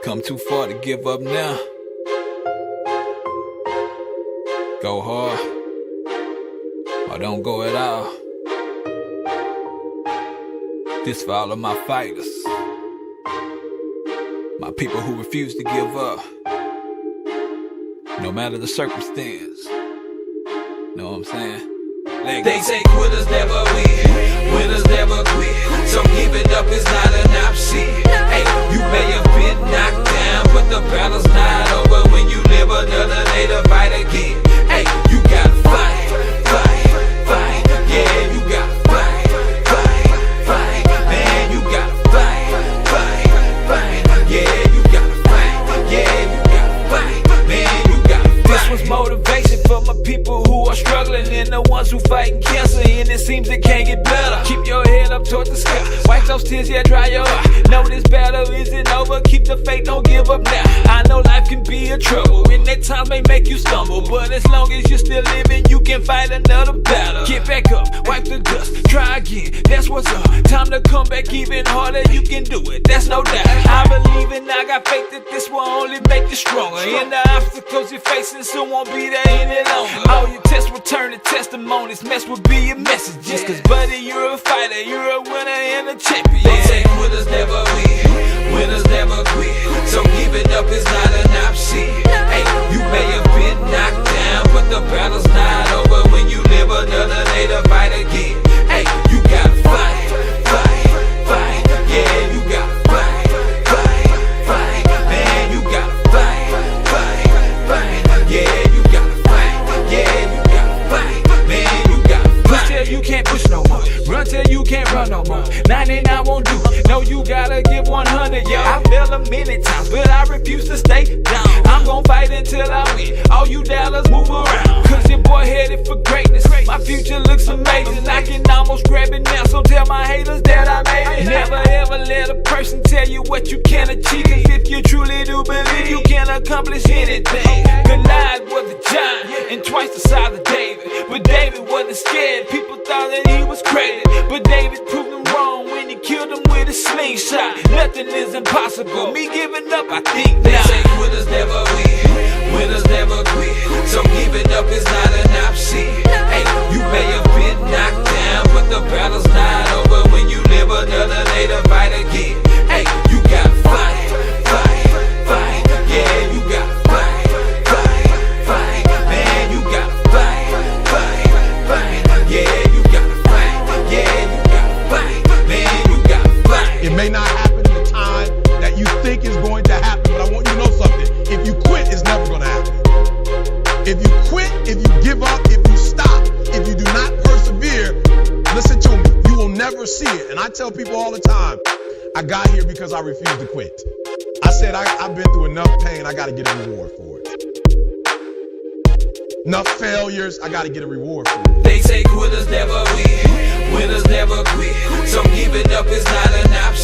Come too far to give up now. Go hard, or don't go at all. This for all of my fighters, my people who refuse to give up, no matter the circumstance. Know what I'm saying? They say quitters never win, winners never quit. So giving up is not an option. Hey, you may have been knocked down, but the battle's not over when you live another day to fight again. Hey, you gotta fight, fight, fight. Yeah, you gotta fight, fight, fight. Man, you gotta fight, fight, fight. Yeah, you gotta fight, yeah, you gotta fight. Man, you gotta fight. This was motivation for my people who are struggling and the ones who fighting cancer, and it seems it can't get better. Keep your head up toward the sky, wipe those tears, yeah, dry your eye. Know this battle isn't over, keep the faith, don't give up now. I know life can be a trouble, and at times may make you stumble, but as long as you're still living, you can fight another battle. Get back up, wipe the dust, try again, that's what's up. Time to come back even harder, you can do it, that's no doubt. I believe and I got faith that this will only make you stronger, and the obstacles you're facing soon won't be there any longer. All your tests will turn to testimonies, mess will be your messages. Cause buddy, you're a fighter, you're a winner and a champion. They say quitters never win, winners never quit. So giving up is not an option. Hey, you may have been knocked down, but the battle's not over when you live another day to fight again. Hey, you gotta fight, fight, fight. Yeah, you gotta fight, fight, fight. Man, you gotta fight, fight, fight. Yeah, you gotta fight, yeah, you gotta fight. Man, you gotta fight. Push till you can't push no more, run till you can't run no more. 99 won't do, no, you gotta give 100, yo. I fell a million times, but I refuse to stay down. I'm gon' fight until I win, all you doubters move around. Cause your boy headed for greatness, my future looks amazing. I can almost grab it now, so tell my haters that I made it. Never ever let a person tell you what you can achieve, cause if you truly do believe, you can accomplish anything. Goliath was a giant, and twice the size of David, but David wasn't scared. People thought that he was crazy, but David proved them wrong when he killed him with a slingshot. Nothing is impossible, me giving up, I think They not. say quitters never win, winners never quit. So giving up is not an option. Hey, you may have been knocked down, but the battle's not over when you live another day to fight again. Hey, you gotta fight, fight, fight. Yeah, you gotta fight, fight, fight. Man, you gotta fight, fight, fight. Yeah, you gotta fight, yeah, you gotta fight. Man, you gotta fight. It may not happen in the time that you think is going to happen, but I want you to know something. If you quit, it's never going to happen. If you quit, if you give up, if you stop, if you do not persevere, listen to me, you will never see it. And I tell people all the time, I got here because I refused to quit. I said, I've been through enough pain, I got to get a reward for it. Enough failures, I got to get a reward for it. They say quitters never win, winners never quit. So giving up is not an option.